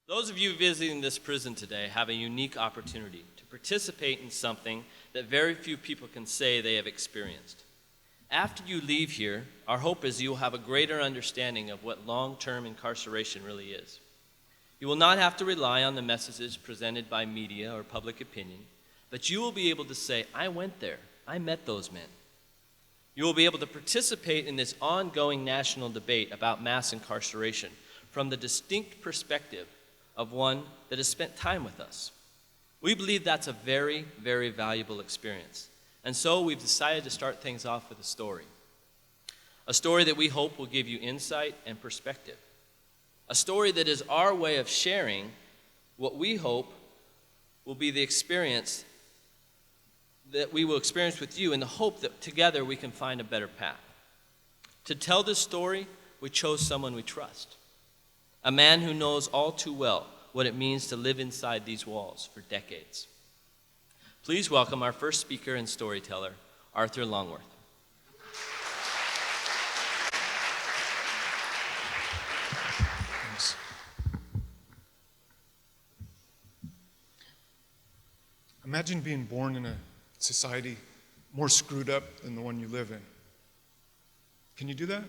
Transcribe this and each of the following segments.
Those of you visiting this prison today have a unique opportunity to participate in something that very few people can say they have experienced. After you leave here, our hope is you will have a greater understanding of what long-term incarceration really is. You will not have to rely on the messages presented by media or public opinion, but you will be able to say, I went there, I met those men. You will be able to participate in this ongoing national debate about mass incarceration from the distinct perspective of one that has spent time with us. We believe that's a very, very valuable experience. And so we've decided to start things off with a story that we hope will give you insight and perspective. A story that is our way of sharing what we hope will be the experience that we will experience with you, in the hope that together we can find a better path. To tell this story, we chose someone we trust, a man who knows all too well what it means to live inside these walls for decades. Please welcome our first speaker and storyteller, Arthur Longworth. Thanks. Imagine being born in a society more screwed up than the one you live in. Can you do that?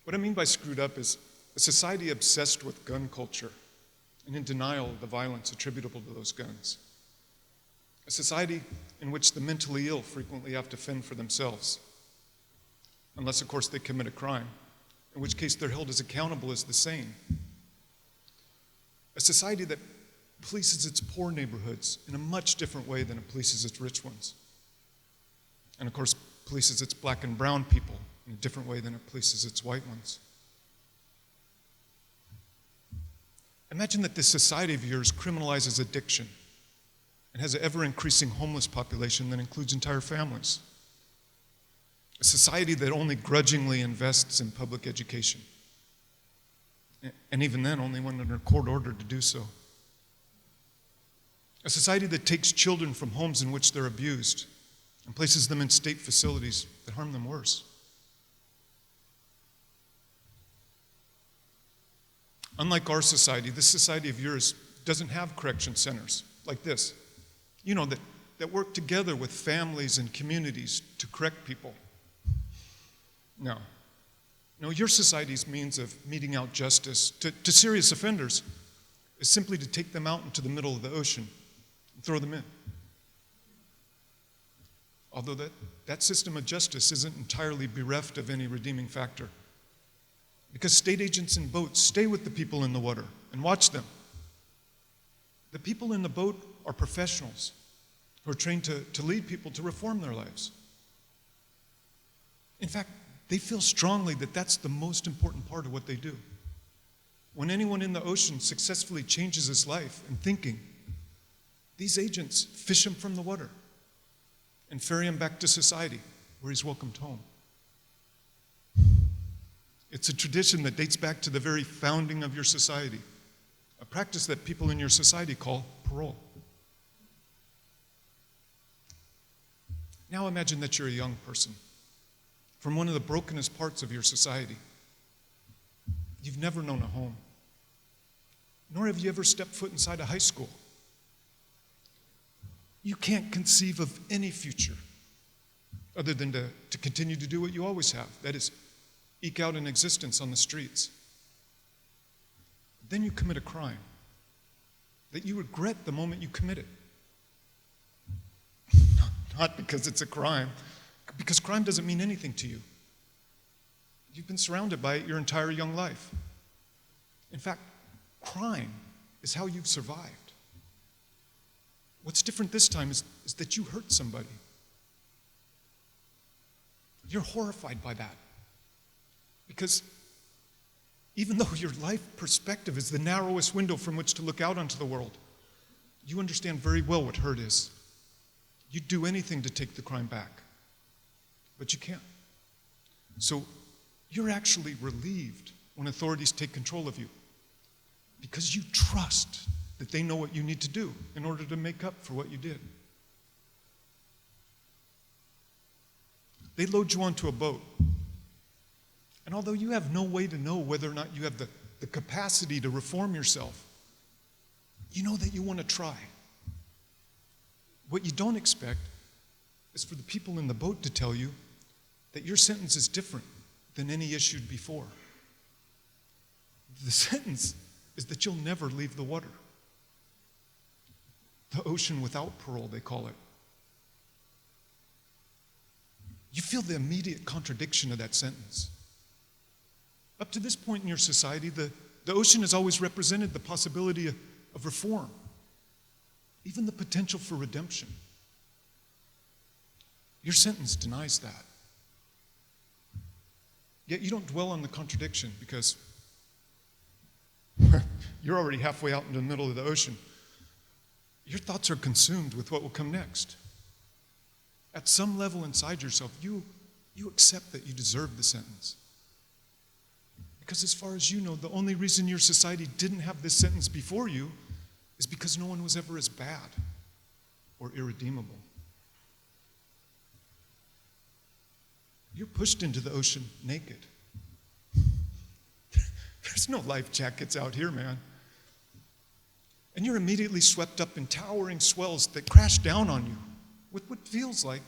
What I mean by screwed up is a society obsessed with gun culture and in denial of the violence attributable to those guns. A society in which the mentally ill frequently have to fend for themselves, unless, of course, they commit a crime, in which case they're held as accountable as the sane. A society that polices its poor neighborhoods in a much different way than it polices its rich ones. And, of course, polices its black and brown people in a different way than it polices its white ones. Imagine that this society of yours criminalizes addiction and has an ever-increasing homeless population that includes entire families. A society that only grudgingly invests in public education, and even then only when under court order to do so. A society that takes children from homes in which they're abused and places them in state facilities that harm them worse. Unlike our society, this society of yours doesn't have correction centers like this, that work together with families and communities to correct people. No, your society's means of meting out justice to serious offenders is simply to take them out into the middle of the ocean and throw them in. Although that system of justice isn't entirely bereft of any redeeming factor. Because state agents in boats stay with the people in the water and watch them. The people in the boat are professionals who are trained to lead people to reform their lives. In fact, they feel strongly that that's the most important part of what they do. When anyone in the ocean successfully changes his life and thinking, these agents fish him from the water and ferry him back to society where he's welcomed home. It's a tradition that dates back to the very founding of your society, a practice that people in your society call parole. Now imagine that you're a young person from one of the brokenest parts of your society. You've never known a home, nor have you ever stepped foot inside a high school. You can't conceive of any future other than to continue to do what you always have, that is, eke out an existence on the streets. Then you commit a crime that you regret the moment you commit it. Not because it's a crime, because crime doesn't mean anything to you. You've been surrounded by it your entire young life. In fact, crime is how you've survived. What's different this time is that you hurt somebody. You're horrified by that. Because even though your life perspective is the narrowest window from which to look out onto the world, you understand very well what hurt is. You'd do anything to take the crime back, but you can't. So you're actually relieved when authorities take control of you because you trust that they know what you need to do in order to make up for what you did. They load you onto a boat. And although you have no way to know whether or not you have the the capacity to reform yourself, you know that you want to try. What you don't expect is for the people in the boat to tell you that your sentence is different than any issued before. The sentence is that you'll never leave the water. The ocean without parole, they call it. You feel the immediate contradiction of that sentence. Up to this point in your society, the ocean has always represented the possibility of reform, even the potential for redemption. Your sentence denies that. Yet you don't dwell on the contradiction because you're already halfway out in the middle of the ocean. Your thoughts are consumed with what will come next. At some level inside yourself, you accept that you deserve the sentence. Because as far as you know, the only reason your society didn't have this sentence before you is because no one was ever as bad or irredeemable. You're pushed into the ocean naked. There's no life jackets out here, man. And you're immediately swept up in towering swells that crash down on you with what feels like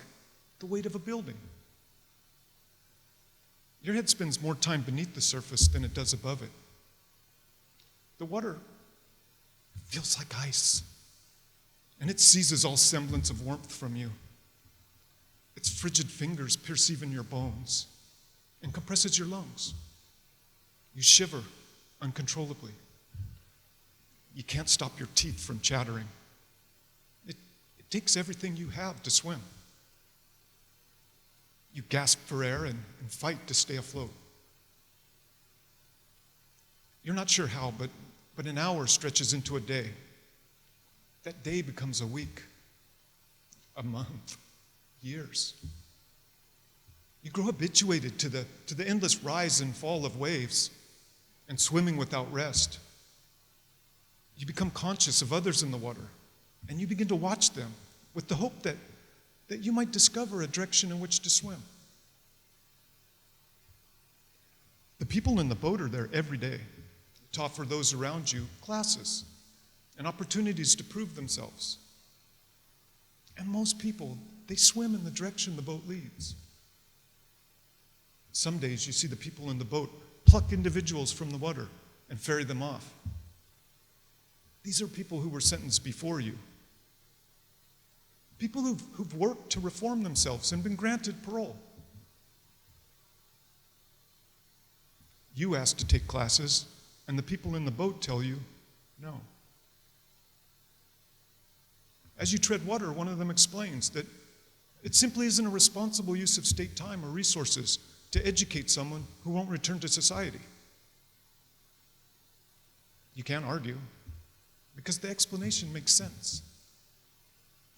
the weight of a building. Your head spends more time beneath the surface than it does above it. The water feels like ice, and it seizes all semblance of warmth from you. Its frigid fingers pierce even your bones and compresses your lungs. You shiver uncontrollably. You can't stop your teeth from chattering. It takes everything you have to swim. You gasp for air and fight to stay afloat. You're not sure how, but an hour stretches into a day. That day becomes a week, a month, years. You grow habituated to the endless rise and fall of waves and swimming without rest. You become conscious of others in the water, and you begin to watch them with the hope that you might discover a direction in which to swim. The people in the boat are there every day to offer those around you classes and opportunities to prove themselves. And most people, they swim in the direction the boat leads. Some days you see the people in the boat pluck individuals from the water and ferry them off. These are people who were sentenced before you. People who've worked to reform themselves and been granted parole. You ask to take classes, and the people in the boat tell you no. As you tread water, one of them explains that it simply isn't a responsible use of state time or resources to educate someone who won't return to society. You can't argue, because the explanation makes sense.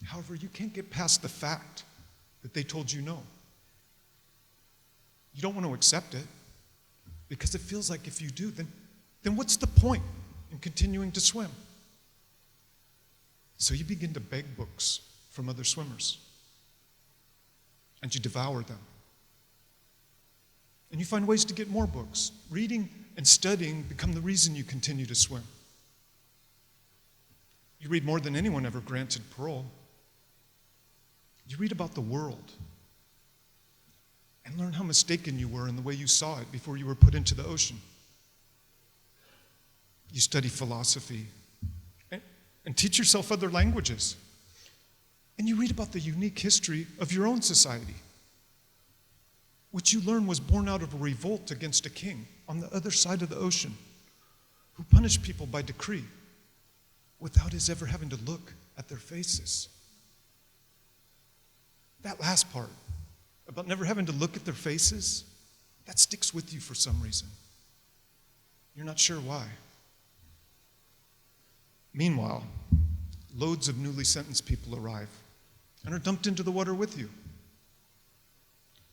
However, you can't get past the fact that they told you no. You don't want to accept it, because it feels like if you do, then what's the point in continuing to swim? So you begin to beg books from other swimmers, and you devour them. And you find ways to get more books. Reading and studying become the reason you continue to swim. You read more than anyone ever granted parole. You read about the world and learn how mistaken you were in the way you saw it before you were put into the ocean. You study philosophy and teach yourself other languages. And you read about the unique history of your own society, which you learn was born out of a revolt against a king on the other side of the ocean who punished people by decree without his ever having to look at their faces. That last part, about never having to look at their faces, that sticks with you for some reason. You're not sure why. Meanwhile, loads of newly sentenced people arrive and are dumped into the water with you.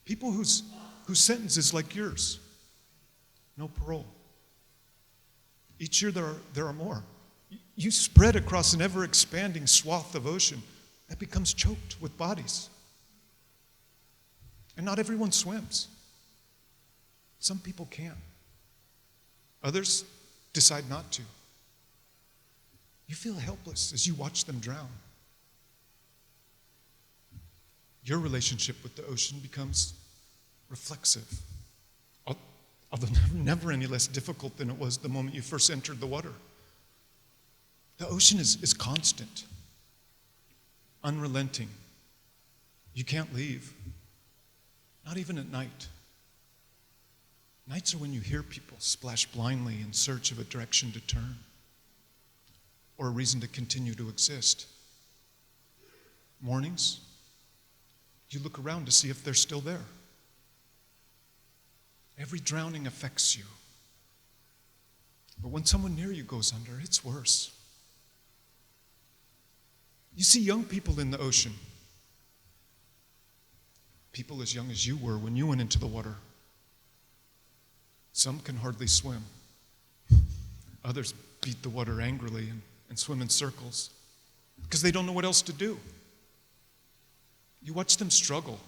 People whose sentence is like yours. No parole. Each year there are more. You spread across an ever-expanding swath of ocean that becomes choked with bodies. And not everyone swims. Some people can. Others decide not to. You feel helpless as you watch them drown. Your relationship with the ocean becomes reflexive, although never any less difficult than it was the moment you first entered the water. The ocean is constant, unrelenting. You can't leave, not even at night. Nights are when you hear people splash blindly in search of a direction to turn or a reason to continue to exist. Mornings, you look around to see if they're still there. Every drowning affects you. But when someone near you goes under, it's worse. You see young people in the ocean, people as young as you were when you went into the water. Some can hardly swim. Others beat the water angrily and swim in circles because they don't know what else to do. You watch them struggle,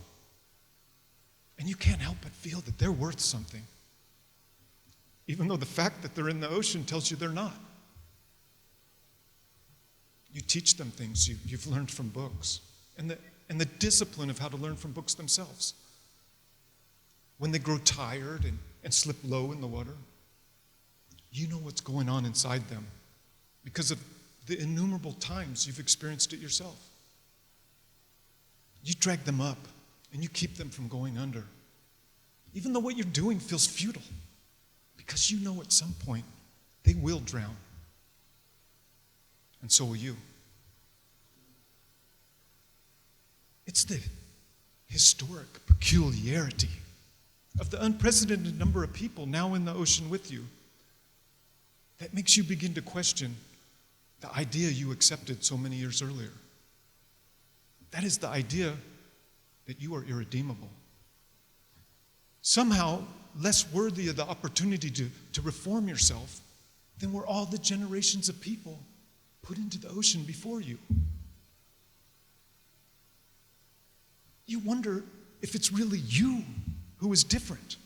and you can't help but feel that they're worth something, even though the fact that they're in the ocean tells you they're not. You teach them things you've learned from books, and the discipline of how to learn from books themselves. When they grow tired and slip low in the water, you know what's going on inside them because of the innumerable times you've experienced it yourself. You drag them up and you keep them from going under, even though what you're doing feels futile, because you know at some point they will drown, and so will you. It's the historic peculiarity of the unprecedented number of people now in the ocean with you that makes you begin to question the idea you accepted so many years earlier. That is the idea that you are irredeemable. Somehow less worthy of the opportunity to reform yourself than were all the generations of people put into the ocean before you. You wonder if it's really you who is different.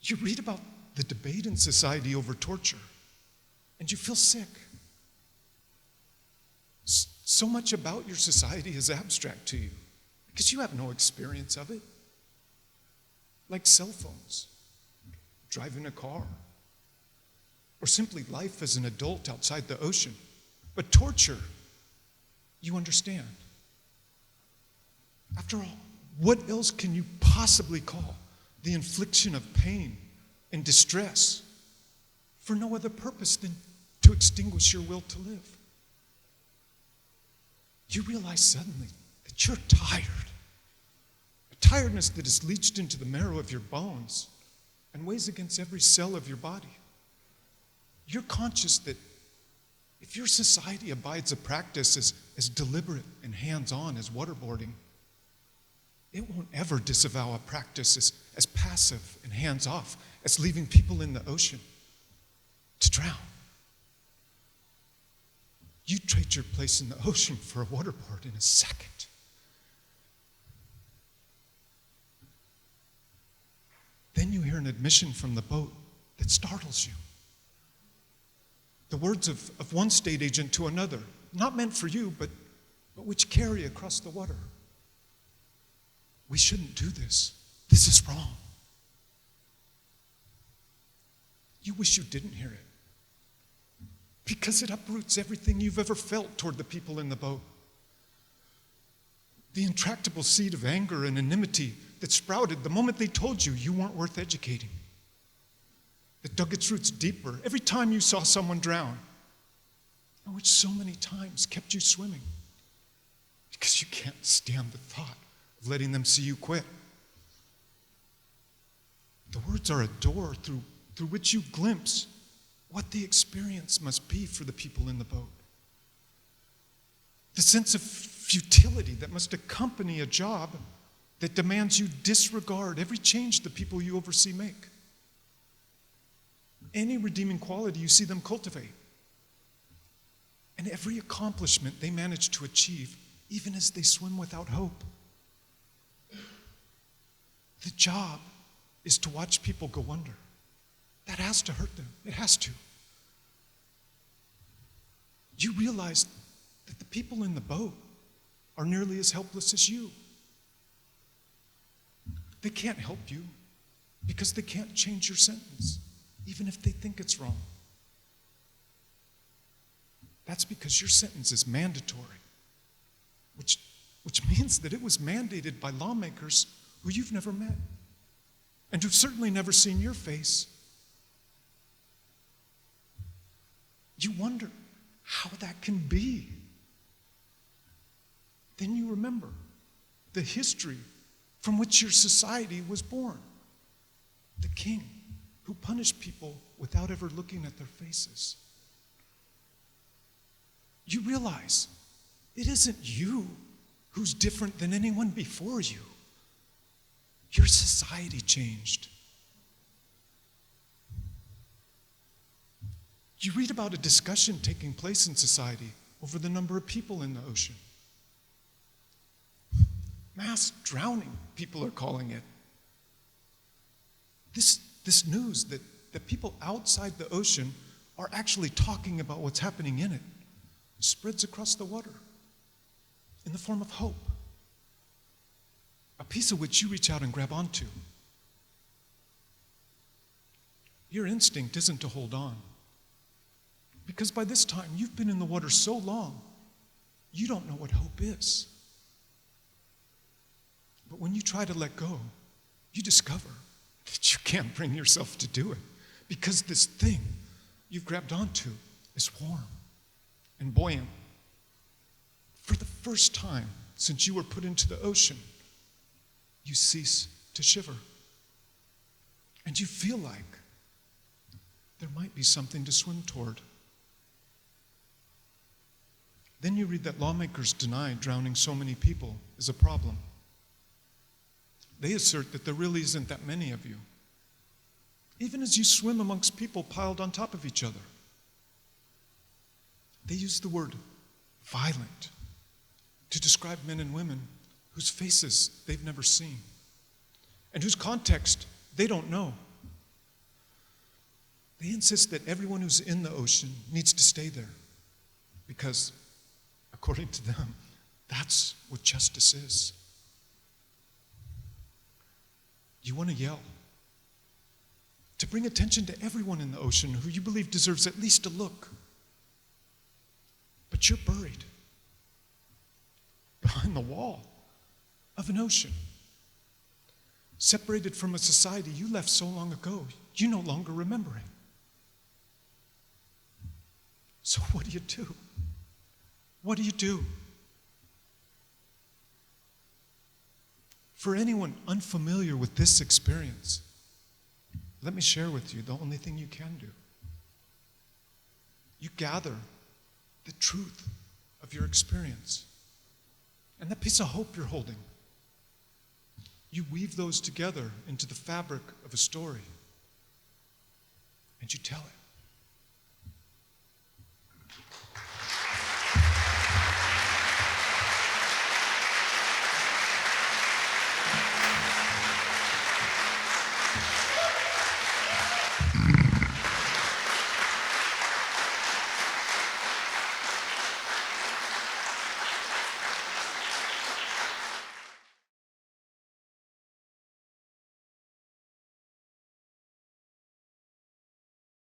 You read about the debate in society over torture, and you feel sick. So much about your society is abstract to you because you have no experience of it. Like cell phones, driving a car, or simply life as an adult outside the ocean. But torture, you understand. After all, what else can you possibly call the infliction of pain and distress for no other purpose than to extinguish your will to live? You realize suddenly that you're tired. A tiredness that is leached into the marrow of your bones and weighs against every cell of your body. You're conscious that if your society abides a practice as deliberate and hands-on as waterboarding, it won't ever disavow a practice as passive and hands-off as leaving people in the ocean to drown. You trade your place in the ocean for a waterboard in a second. Then you hear an admission from the boat that startles you. The words of one state agent to another, not meant for you, but which carry across the water. We shouldn't do this. This is wrong. You wish you didn't hear it, because it uproots everything you've ever felt toward the people in the boat. The intractable seed of anger and enmity that sprouted the moment they told you you weren't worth educating, that dug its roots deeper every time you saw someone drown, and which so many times kept you swimming because you can't stand the thought of letting them see you quit. The words are a door through which you glimpse what the experience must be for the people in the boat. The sense of futility that must accompany a job that demands you disregard every change the people you oversee make. Any redeeming quality you see them cultivate. And every accomplishment they manage to achieve, even as they swim without hope. The job is to watch people go under. That has to hurt them. It has to. You realize that the people in the boat are nearly as helpless as you. They can't help you because they can't change your sentence, even if they think it's wrong. That's because your sentence is mandatory, which means that it was mandated by lawmakers who you've never met and who've certainly never seen your face. You wonder how that can be. Then you remember the history from which your society was born. The king who punished people without ever looking at their faces. You realize it isn't you who's different than anyone before you. Your society changed. You read about a discussion taking place in society over the number of people in the ocean. Mass drowning, people are calling it. This news that people outside the ocean are actually talking about what's happening in it spreads across the water in the form of hope, a piece of which you reach out and grab onto. Your instinct isn't to hold on, because by this time you've been in the water so long, you don't know what hope is. But when you try to let go, you discover that you can't bring yourself to do it, because this thing you've grabbed onto is warm and buoyant. For the first time since you were put into the ocean, you cease to shiver. And you feel like there might be something to swim toward. Then you read that lawmakers deny drowning so many people is a problem. They assert that there really isn't that many of you, even as you swim amongst people piled on top of each other. They use the word violent to describe men and women whose faces they've never seen and whose context they don't know. They insist that everyone who's in the ocean needs to stay there because, according to them, that's what justice is. You want to yell, to bring attention to everyone in the ocean who you believe deserves at least a look. But you're buried behind the wall of an ocean, separated from a society you left so long ago, you no longer remember it. So what do you do? What do you do? For anyone unfamiliar with this experience, let me share with you the only thing you can do. You gather the truth of your experience and that piece of hope you're holding. You weave those together into the fabric of a story, and you tell it.